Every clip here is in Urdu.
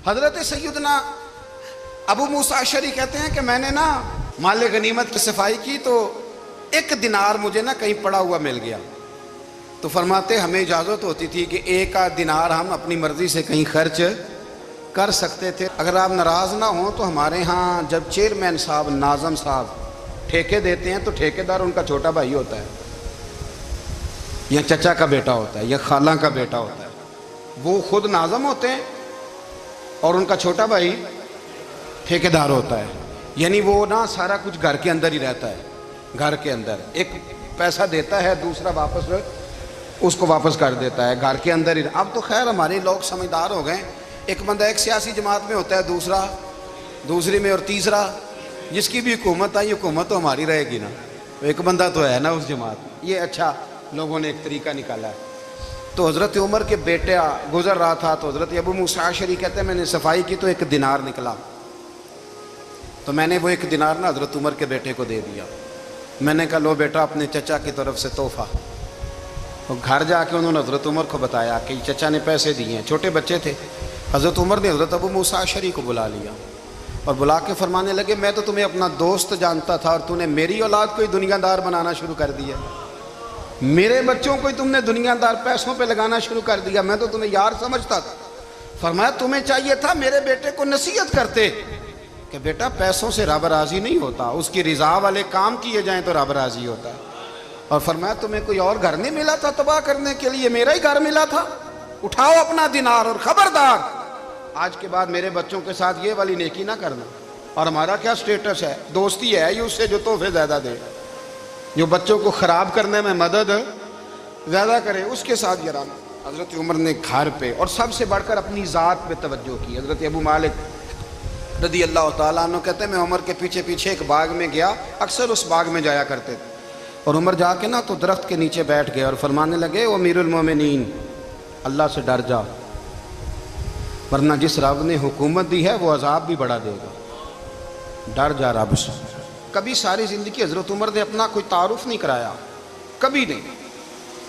حضرت سیدنا ابو موسیٰ اشعری کہتے ہیں کہ میں نے نا مال غنیمت کی صفائی کی تو 1 دینار مجھے نا کہیں پڑا ہوا مل گیا، تو فرماتے ہمیں اجازت ہوتی تھی کہ 1 دینار ہم اپنی مرضی سے کہیں خرچ کر سکتے تھے۔ اگر آپ ناراض نہ ہوں تو ہمارے ہاں جب چیئرمین صاحب، ناظم صاحب ٹھیکے دیتے ہیں تو ٹھیکیدار ان کا چھوٹا بھائی ہوتا ہے یا چچا کا بیٹا ہوتا ہے یا خالہ کا بیٹا ہوتا ہے، وہ خود ناظم ہوتے ہیں اور ان کا چھوٹا بھائی ٹھیکیدار ہوتا ہے، یعنی وہ نا سارا کچھ گھر کے اندر ہی رہتا ہے، گھر کے اندر ایک پیسہ دیتا ہے، دوسرا واپس اس کو واپس کر دیتا ہے، گھر کے اندر ہی۔ اب تو خیر ہمارے لوگ سمجھدار ہو گئے، ایک بندہ ایک سیاسی جماعت میں ہوتا ہے، دوسرا دوسری میں، اور تیسرا جس کی بھی حکومت آئی حکومت تو ہماری رہے گی نا، ایک بندہ تو ہے نا اس جماعت میں۔ یہ اچھا لوگوں نے ایک طریقہ نکالا ہے۔ تو حضرت عمر کے بیٹا گزر رہا تھا تو حضرت ابو موسیٰ اشعری کہتے ہیں میں نے صفائی کی تو 1 دینار نکلا، تو میں نے وہ 1 دینار نا حضرت عمر کے بیٹے کو دے دیا۔ میں نے کہا لو بیٹا اپنے چچا کی طرف سے تحفہ۔ تو گھر جا کے انہوں نے حضرت عمر کو بتایا کہ چچا نے پیسے دیے ہیں، چھوٹے بچے تھے۔ حضرت عمر نے حضرت ابو موسیٰ اشعری کو بلا لیا اور بلا کے فرمانے لگے میں تو تمہیں اپنا دوست جانتا تھا اور تو نے میری اولاد کو ہی دنیا دار بنانا شروع کر دیا، میرے بچوں کو ہی تم نے دنیا دار پیسوں پہ لگانا شروع کر دیا، میں تو تمہیں یار سمجھتا تھا۔ فرمایا تمہیں چاہیے تھا میرے بیٹے کو نصیحت کرتے کہ بیٹا پیسوں سے رب راضی نہیں ہوتا، اس کی رضا والے کام کیے جائیں تو رب راضی ہوتا ہے۔ اور فرمایا تمہیں کوئی اور گھر نہیں ملا تھا تباہ کرنے کے لیے، میرا ہی گھر ملا تھا، اٹھاؤ اپنا دینار اور خبردار آج کے بعد میرے بچوں کے ساتھ یہ والی نیکی نہ کرنا۔ اور ہمارا کیا سٹیٹس ہے، دوستی ہے یہ اس سے جو تحفے زیادہ دے، جو بچوں کو خراب کرنے میں مدد زیادہ کرے اس کے ساتھ گرانا۔ حضرت عمر نے گھر پہ اور سب سے بڑھ کر اپنی ذات پہ توجہ کی۔ حضرت ابو مالک رضی اللہ تعالیٰ عنہ کہتے ہیں میں عمر کے پیچھے پیچھے ایک باغ میں گیا، اکثر اس باغ میں جایا کرتے تھے، اور عمر جا کے نا تو درخت کے نیچے بیٹھ گئے اور فرمانے لگے او امیر المومنین اللہ سے ڈر جا، ورنہ جس رب نے حکومت دی ہے وہ عذاب بھی بڑھا دے گا، ڈر جا رب سے۔ کبھی ساری زندگی حضرت عمر نے اپنا کوئی تعارف نہیں کرایا، کبھی نہیں۔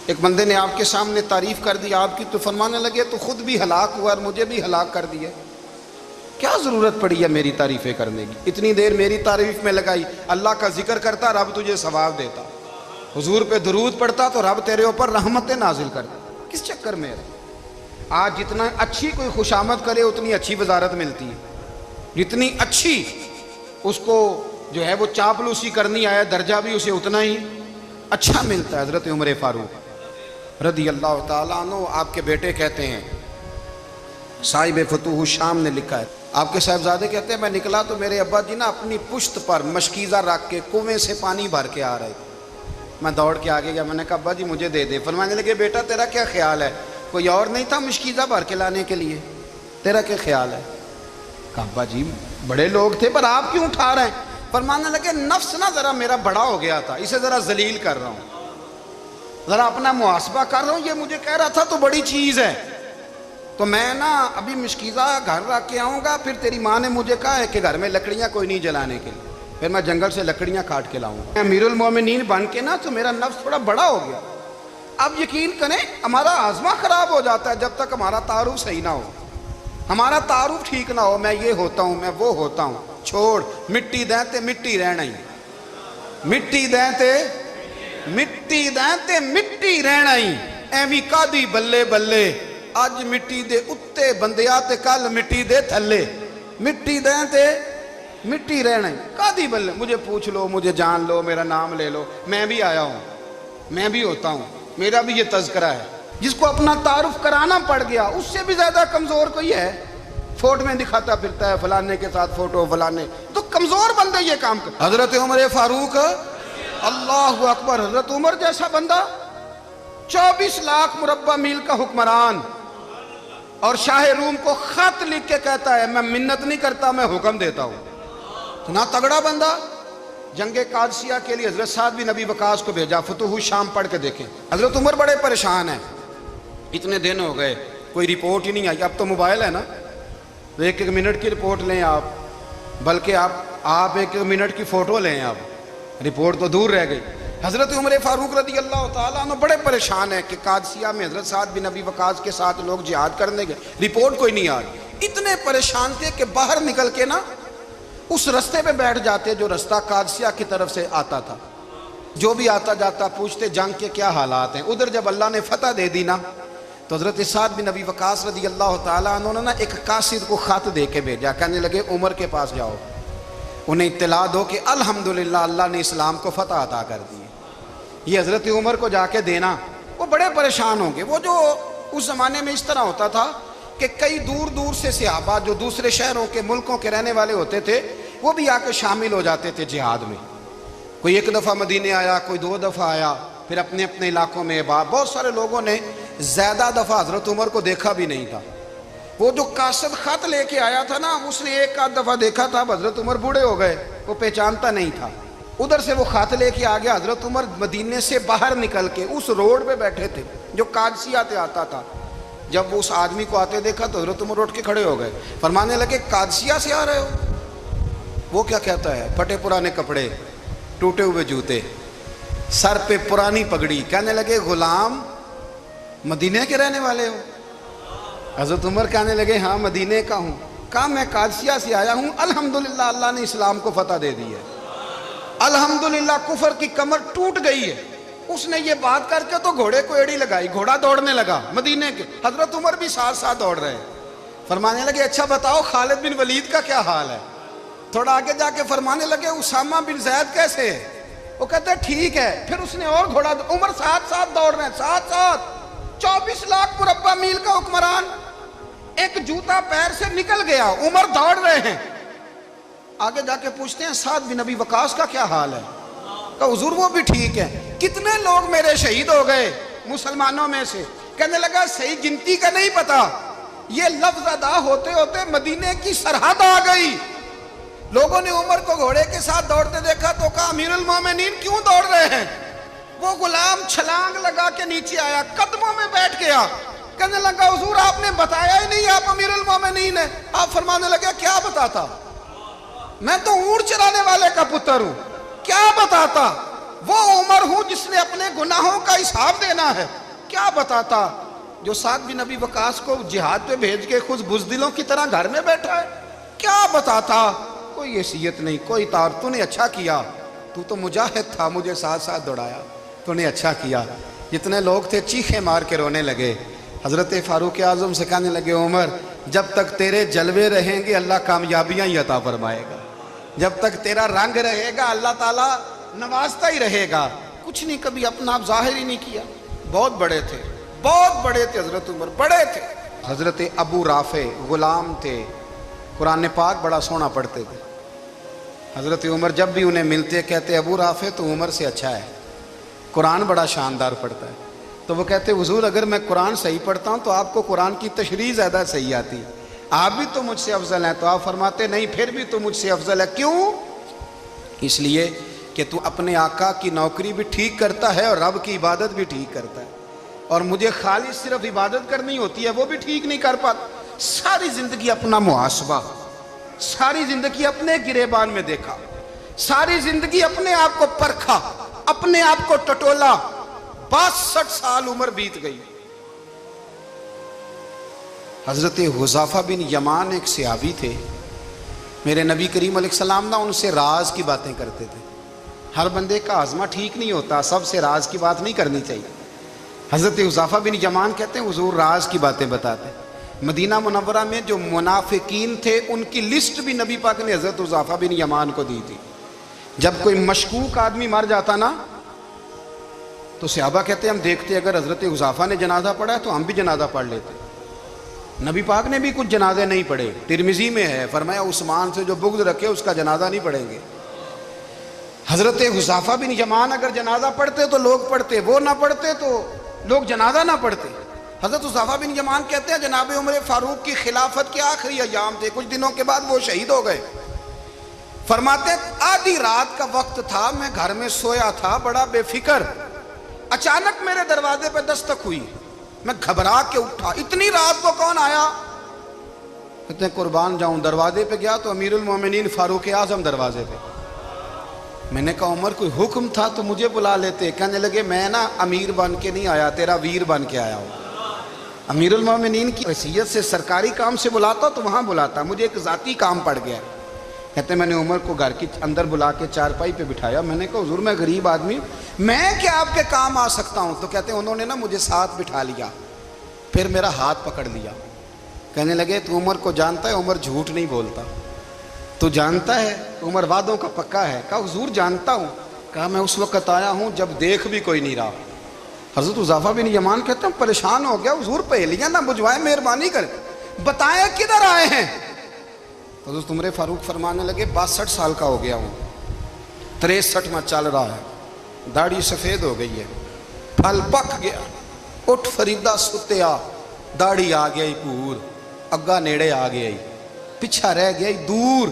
ایک بندے نے آپ کے سامنے تعریف کر دی آپ کی تو فرمانے لگے تو خود بھی ہلاک ہوا اور مجھے بھی ہلاک کر دیا، کیا ضرورت پڑی ہے میری تعریفیں کرنے کی، اتنی دیر میری تعریف میں لگائی، اللہ کا ذکر کرتا رب تجھے ثواب دیتا، حضور پہ درود پڑھتا تو رب تیرے اوپر رحمتیں نازل کرتا، کس چکر میں ہے؟ آج جتنا اچھی کوئی خوشامد کرے اتنی اچھی وزارت ملتی ہے، جتنی اچھی اس کو جو ہے وہ چاپلوسی کرنی آیا درجہ بھی اسے اتنا ہی اچھا ملتا ہے۔ حضرت عمر فاروق رضی اللہ تعالیٰ عنہ آپ کے بیٹے کہتے ہیں، صاحب فتوح الشام نے لکھا ہے، آپ کے صاحبزادے کہتے ہیں میں نکلا تو میرے ابا جی نا اپنی پشت پر مشکیزہ رکھ کے کنویں سے پانی بھر کے آ رہے تھے، میں دوڑ کے آگے گیا، میں نے کہا ابا جی مجھے دے دے۔ فرمانے لگے بیٹا تیرا کیا خیال ہے، کوئی اور نہیں تھا مشکیزہ بھر کے لانے کے لیے، تیرا کیا خیال ہے؟ کہا ابا جی بڑے لوگ تھے پر آپ کیوں اٹھا رہے ہیں؟ فرمانے لگے نفس نا ذرا میرا بڑا ہو گیا تھا، اسے ذرا ذلیل کر رہا ہوں، ذرا اپنا محاسبہ کر رہا ہوں، یہ مجھے کہہ رہا تھا تو بڑی چیز ہے، تو میں نا ابھی مشکیزہ گھر رکھ کے آؤں گا، پھر تیری ماں نے مجھے کہا ہے کہ گھر میں لکڑیاں کوئی نہیں جلانے کے لیے، پھر میں جنگل سے لکڑیاں کاٹ کے لاؤں گا، امیر المومنین بن کے نا تو میرا نفس تھوڑا بڑا ہو گیا۔ اب یقین کریں ہمارا آزما خراب ہو جاتا ہے جب تک ہمارا تعارف صحیح نہ ہو، ہمارا تعارف ٹھیک نہ ہو، میں یہ ہوتا ہوں میں وہ ہوتا ہوں، چھوڑ مٹی دیں تے مٹی رہنا ہی، مٹی دیں تے مٹی دیں تے مٹی رہنا ہی، ایویں کادی بلے بلے اج مٹی دے اتے بندیا تے کل مٹی دے تھلے، مٹی دیں تے مٹی رہنا ہی، کادی بلے، مجھے پوچھ لو مجھے جان لو میرا نام لے لو، میں بھی آیا ہوں، میں بھی ہوتا ہوں، میرا بھی یہ تذکرہ ہے۔ جس کو اپنا تعارف کرانا پڑ گیا اس سے بھی زیادہ کمزور کوئی ہے، فوٹو میں دکھاتا پھرتا ہے فلانے کے ساتھ فوٹو، فلانے تو کمزور بندے یہ کام کرتے۔ حضرت عمر فاروق اللہ اکبر، حضرت عمر جیسا بندہ 24 لاکھ مربع میل کا حکمران، اور شاہ روم کو خط لکھ کے کہتا ہے میں منت نہیں کرتا میں حکم دیتا ہوں، اتنا تگڑا بندہ۔ جنگ قادسیہ کے لیے حضرت سعد بن ابی وقاص کو بھیجا، فتوح الشام پڑھ کے دیکھیں۔ حضرت عمر بڑے پریشان ہیں، اتنے دن ہو گئے کوئی رپورٹ ہی نہیں آئی، اب تو موبائل ہے نا، ایک ایک منٹ کی رپورٹ لیں آپ، بلکہ آپ ایک ایک منٹ کی فوٹو لیں، آپ رپورٹ تو دور رہ گئی۔ حضرت عمر فاروق رضی اللہ تعالیٰ عنہ بڑے پریشان ہیں کہ قادسیہ میں حضرت سعد بن ابی وقاص کے ساتھ لوگ جہاد کرنے گئے، رپورٹ کوئی نہیں آ رہی، اتنے پریشان تھے کہ باہر نکل کے نا اس رستے پہ بیٹھ جاتے جو رستہ قادسیہ کی طرف سے آتا تھا. جو بھی آتا جاتا پوچھتے جنگ کے کیا حالات ہیں. ادھر جب اللہ نے فتح دے دی نا تو حضرت سعد بن ابی وقاص رضی اللہ تعالیٰ عنہ نے نا ایک قاصد کو خط دے کے بھیجا. کہنے لگے عمر کے پاس جاؤ, انہیں اطلاع دو کہ الحمدللہ اللہ نے اسلام کو فتح عطا کر دی. یہ حضرت عمر کو جا کے دینا. وہ بڑے پریشان ہوں گے. وہ جو اس زمانے میں اس طرح ہوتا تھا کہ کئی دور دور سے صحابہ جو دوسرے شہروں کے ملکوں کے رہنے والے ہوتے تھے وہ بھی آ کے شامل ہو جاتے تھے جہاد میں. کوئی ایک دفعہ مدینے آیا, کوئی 2 دفعہ آیا, پھر اپنے اپنے علاقوں میں. بہت سارے لوگوں نے زیادہ دفعہ حضرت عمر کو دیکھا بھی نہیں تھا. وہ جو قاصد خط لے کے آیا تھا نا اس نے 1 دفعہ دیکھا تھا. حضرت عمر بوڑھے ہو گئے, وہ پہچانتا نہیں تھا. ادھر سے وہ خط لے کے آ گیا. حضرت عمر مدینے سے باہر نکل کے اس روڈ پہ بیٹھے تھے جو قادسیہ سے آتا تھا. جب وہ اس آدمی کو آتے دیکھا تو حضرت عمر اٹھ کے کھڑے ہو گئے, فرمانے لگے قادسیہ سے آ رہے ہو؟ وہ کیا کہتا ہے؟ پھٹے پرانے کپڑے, ٹوٹے ہوئے جوتے, سر پہ پرانی پگڑی. کہنے لگے غلام مدینے کے رہنے والے ہو؟ حضرت عمر کہنے لگے ہاں مدینے کا ہوں. کہا میں قادسیہ سے آیا ہوں, الحمدللہ اللہ نے اسلام کو فتح دے دی ہے, الحمدللہ کفر کی کمر ٹوٹ گئی ہے. اس نے یہ بات کر کے تو گھوڑے کو ایڑی لگائی, گھوڑا دوڑنے لگا مدینے کے. حضرت عمر بھی ساتھ ساتھ دوڑ رہے ہیں. فرمانے لگے اچھا بتاؤ خالد بن ولید کا کیا حال ہے؟ تھوڑا آگے جا کے فرمانے لگے اسامہ بن زید کیسے ہے؟ وہ کہتے ہیں ٹھیک ہے. پھر اس نے اور گھوڑا. عمر ساتھ ساتھ دوڑ رہے ہیں, ساتھ ساتھ. 24 لاکھ مربع میل کا حکمران, ایک جوتا پیر سے نکل گیا, عمر دوڑ رہے ہیں. آگے جا کے پوچھتے ہیں سعد بن ابی وقاص کا کیا حال ہے؟ کہا حضور وہ بھی ٹھیک ہے. کتنے لوگ میرے شہید ہو گئے مسلمانوں میں سے؟ کہنے لگا صحیح گنتی کا نہیں پتا. یہ لفظ ادا ہوتے ہوتے مدینے کی سرحد آ گئی. لوگوں نے عمر کو گھوڑے کے ساتھ دوڑتے دیکھا تو کہا امیر المومنین کیوں دوڑ رہے ہیں؟ وہ غلام چھلانگ لگا کے نیچے آیا, قدموں میں بیٹھ گیا. کہنے لگا حضور آپ نے بتایا ہی نہیں آپ امیر المومنین ہیں. آپ فرمانے لگے کیا بتاتا؟ میں تو اونٹ چرانے والے کا پتر ہوں, کیا بتاتا؟ وہ عمر ہوں جس نے اپنے گناہوں کا حساب دینا ہے. کیا بتاتا؟ جو سعد بن ابی وقاص کو جہاد پہ بھیج کے خود بزدلوں کی طرح گھر میں بیٹھا ہے. کیا بتاتا؟ کوئی حیثیت نہیں, کوئی تار. تو نے اچھا کیا, تو تو مجاہد تھا, مجھے ساتھ ساتھ دوڑایا, تو نے اچھا کیا. جتنے لوگ تھے چیخیں مار کے رونے لگے. حضرت فاروق اعظم سے کہنے لگے عمر جب تک تیرے جلوے رہیں گے اللہ کامیابیاں ہی عطا فرمائے گا, جب تک تیرا رنگ رہے گا اللہ تعالیٰ نوازتا ہی رہے گا. کچھ نہیں کبھی اپنا آپ ظاہر ہی نہیں کیا. بہت بڑے تھے, بہت بڑے تھے حضرت عمر, بڑے تھے. حضرت ابو رافع غلام تھے, قرآن پاک بڑا سونا پڑھتے تھے. حضرت عمر جب بھی انہیں ملتے کہتے ابو رافع تو عمر سے اچھا ہے, قرآن بڑا شاندار پڑھتا ہے. تو وہ کہتے حضور اگر میں قرآن صحیح پڑھتا ہوں تو آپ کو قرآن کی تشریح زیادہ صحیح آتی, آپ بھی تو مجھ سے افضل ہیں. تو آپ فرماتے نہیں پھر بھی تو مجھ سے افضل ہے. کیوں؟ اس لیے کہ تو اپنے آقا کی نوکری بھی ٹھیک کرتا ہے اور رب کی عبادت بھی ٹھیک کرتا ہے, اور مجھے خالص صرف عبادت کرنی ہوتی ہے وہ بھی ٹھیک نہیں کر پاتا. ساری زندگی اپنا محاسبہ, ساری زندگی اپنے گریبان میں دیکھا, ساری زندگی اپنے آپ کو پرکھا, اپنے آپ کو ٹٹولا. 62 سال عمر بیت گئی. حضرت حذیفہ بن یمان ایک صحابی تھے, میرے نبی کریم علیہ السلام نا ان سے راز کی باتیں کرتے تھے. ہر بندے کا ہاضمہ ٹھیک نہیں ہوتا, سب سے راز کی بات نہیں کرنی چاہیے. حضرت حذیفہ بن یمان کہتے ہیں حضور راز کی باتیں بتاتے. مدینہ منورہ میں جو منافقین تھے ان کی لسٹ بھی نبی پاک نے حضرت حذیفہ بن یمان کو دی تھی. جب کوئی مشکوک آدمی مر جاتا نا تو صحابہ کہتے ہیں ہم دیکھتے اگر حضرت حذیفہ نے جنازہ پڑھا ہے تو ہم بھی جنازہ پڑھ لیتے. نبی پاک نے بھی کچھ جنازے نہیں پڑھے. ترمذی میں ہے فرمایا عثمان سے جو بغض رکھے اس کا جنازہ نہیں پڑھیں گے. حضرت حذیفہ بن یمان اگر جنازہ پڑھتے تو لوگ پڑھتے, وہ نہ پڑھتے تو لوگ جنازہ نہ پڑھتے. حضرت حذیفہ بن یمان کہتے ہیں جناب عمر فاروق کی خلافت کے آخری ایام تھے, کچھ دنوں کے بعد وہ شہید ہو گئے. فرماتے آدھی رات کا وقت تھا, میں گھر میں سویا تھا بڑا بے فکر, اچانک میرے دروازے پہ دستک ہوئی, میں گھبرا کے اٹھا. اتنی رات کو کون آیا؟ کہتے ہیں قربان جاؤں, دروازے پہ گیا تو امیر المومنین فاروق اعظم دروازے پہ. میں نے کہا عمر کوئی حکم تھا تو مجھے بلا لیتے. کہنے لگے میں نا امیر بن کے نہیں آیا, تیرا ویر بن کے آیا ہوں. امیر المومنین کی حیثیت سے سرکاری کام سے بلاتا تو وہاں بلاتا، مجھے ایک ذاتی کام پڑ گیا۔ کہتے ہیں میں نے عمر کو گھر کی اندر بلا کے چارپائی پہ بٹھایا، میں نے کہا حضور میں غریب آدمی میں کیا آپ کے کام آ سکتا ہوں؟ تو کہتے ہیں انہوں نے نا مجھے ساتھ بٹھا لیا، پھر میرا ہاتھ پکڑ لیا، کہنے لگے تو عمر کو جانتا ہے؟ عمر جھوٹ نہیں بولتا۔ تو جانتا ہے؟ عمر وعدوں کا پکا ہے۔ کہا حضور جانتا ہوں۔ کہا میں اس وقت آیا ہوں جب دیکھ بھی کوئی نہیں رہا۔ حضرت حذیفہ بن یمان کہتے ہیں پریشان ہو گیا، حضور پہیلیاں نہ بجھوائے، مہربانی کر بتائیں کدھر آئے ہیں؟ حضرت عمر فاروق فرمانے لگے 62 سال کا ہو گیا ہوں، 63 میں چل رہا ہے، داڑھی سفید ہو گئی ہے، پھل پک گیا، اٹھ فریدہ ستیا، داڑھی آ گئی پور، اگا نیڑے آ گئی، پیچھا رہ گئی دور،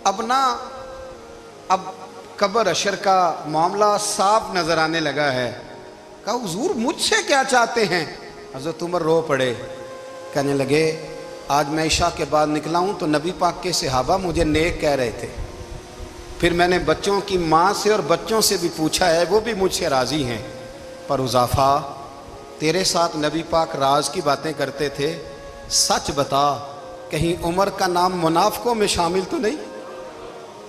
اب قبر اشر کا معاملہ صاف نظر آنے لگا ہے۔ کہا حضور مجھ سے کیا چاہتے ہیں؟ حضرت عمر رو پڑے، کہنے لگے آج میں عشاء کے بعد نکلا ہوں تو نبی پاک کے صحابہ مجھے نیک کہہ رہے تھے، پھر میں نے بچوں کی ماں سے اور بچوں سے بھی پوچھا ہے، وہ بھی مجھ سے راضی ہیں، پر حذیفہ تیرے ساتھ نبی پاک راز کی باتیں کرتے تھے، سچ بتا کہیں عمر کا نام منافقوں میں شامل تو نہیں؟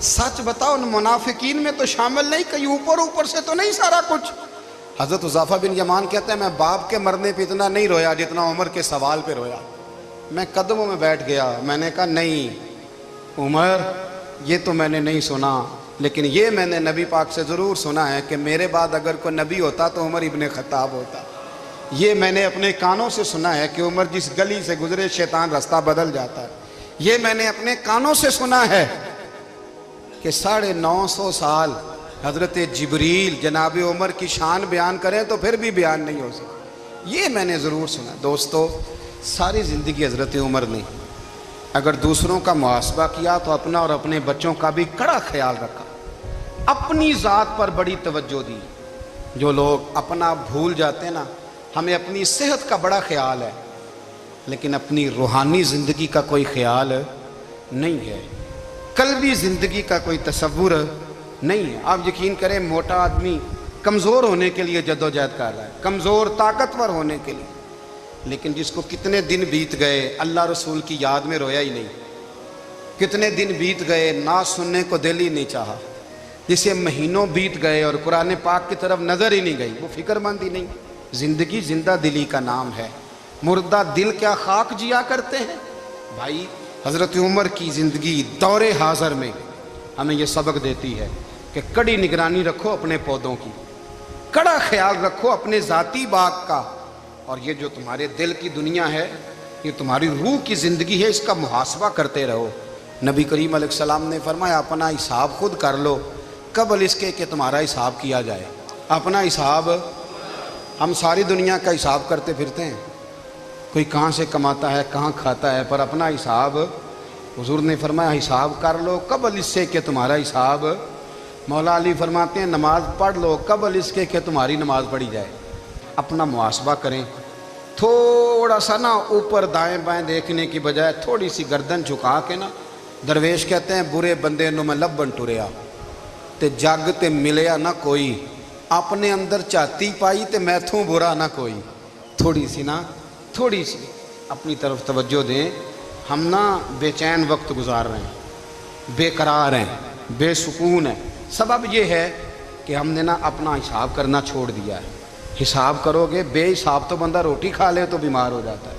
سچ بتا ان منافقین میں تو شامل نہیں، کہیں اوپر سے تو نہیں سارا کچھ؟ حضرت حذیفہ بن یمان کہتے ہیں میں باپ کے مرنے پہ اتنا نہیں رویا جتنا عمر کے سوال پہ رویا۔ میں قدموں میں بیٹھ گیا، میں نے کہا نہیں عمر یہ تو میں نے نہیں سنا، لیکن یہ میں نے نبی پاک سے ضرور سنا ہے کہ میرے بعد اگر کوئی نبی ہوتا تو عمر ابن خطاب ہوتا۔ یہ میں نے اپنے کانوں سے سنا ہے کہ عمر جس گلی سے گزرے شیطان رستہ بدل جاتا ہے۔ یہ میں نے اپنے کانوں سے سنا ہے کہ 950 سال حضرت جبریل جناب عمر کی شان بیان کریں تو پھر بھی بیان نہیں ہو سکتا، یہ میں نے ضرور سنا۔ دوستو ساری زندگی حضرت عمر نے اگر دوسروں کا محاسبہ کیا تو اپنا اور اپنے بچوں کا بھی کڑا خیال رکھا، اپنی ذات پر بڑی توجہ دی۔ جو لوگ اپنا بھول جاتے ہیں نا، ہمیں اپنی صحت کا بڑا خیال ہے لیکن اپنی روحانی زندگی کا کوئی خیال نہیں ہے، قلبی زندگی کا کوئی تصور نہیں ہے۔ آپ یقین کریں موٹا آدمی کمزور ہونے کے لیے جدوجہد کر رہا ہے، کمزور طاقتور ہونے کے لیے، لیکن جس کو کتنے دن بیت گئے اللہ رسول کی یاد میں رویا ہی نہیں، کتنے دن بیت گئے نعت سننے کو دل ہی نہیں چاہا، جسے مہینوں بیت گئے اور قرآن پاک کی طرف نظر ہی نہیں گئی، وہ فکر مند ہی نہیں۔ زندگی زندہ دلی کا نام ہے، مردہ دل کیا خاک جیا کرتے ہیں؟ بھائی حضرت عمر کی زندگی دور حاضر میں ہمیں یہ سبق دیتی ہے کہ کڑی نگرانی رکھو اپنے پودوں کی، کڑا خیال رکھو اپنے ذاتی باغ کا، اور یہ جو تمہارے دل کی دنیا ہے یہ تمہاری روح کی زندگی ہے، اس کا محاسبہ کرتے رہو۔ نبی کریم علیہ السلام نے فرمایا اپنا حساب خود کر لو قبل اس کے کہ تمہارا حساب کیا جائے۔ اپنا حساب، ہم ساری دنیا کا حساب کرتے پھرتے ہیں، کوئی کہاں سے کماتا ہے کہاں کھاتا ہے، پر اپنا حساب حضور نے فرمایا حساب کر لو قبل اس سے کہ تمہارا حساب۔ مولا علی فرماتے ہیں نماز پڑھ لو قبل اس کے کہ تمہاری نماز پڑھی جائے۔ اپنا محاسبہ کریں، تھوڑا سا نا اوپر دائیں بائیں دیکھنے کی بجائے تھوڑی سی گردن جھکا کے نا، درویش کہتے ہیں برے بندے نو میں لبن ٹریا تے جگ تے ملیا نہ کوئی، اپنے اندر چاتی پائی تے میتھوں برا نہ کوئی۔ تھوڑی سی اپنی طرف توجہ دیں۔ ہم نا بے چین وقت گزار رہے ہیں، بے قرار ہیں، بے سکون ہیں، سبب یہ ہے کہ ہم نے نا اپنا حساب کرنا چھوڑ دیا ہے۔ حساب کرو گے، بے حساب تو بندہ روٹی کھا لے تو بیمار ہو جاتا ہے،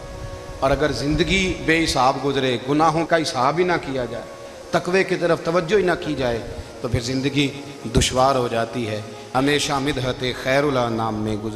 اور اگر زندگی بے حساب گزرے، گناہوں کا حساب ہی نہ کیا جائے، تقوی کی طرف توجہ ہی نہ کی جائے، تو پھر زندگی دشوار ہو جاتی ہے۔ ہمیشہ مدحت خیر الانام میں گزر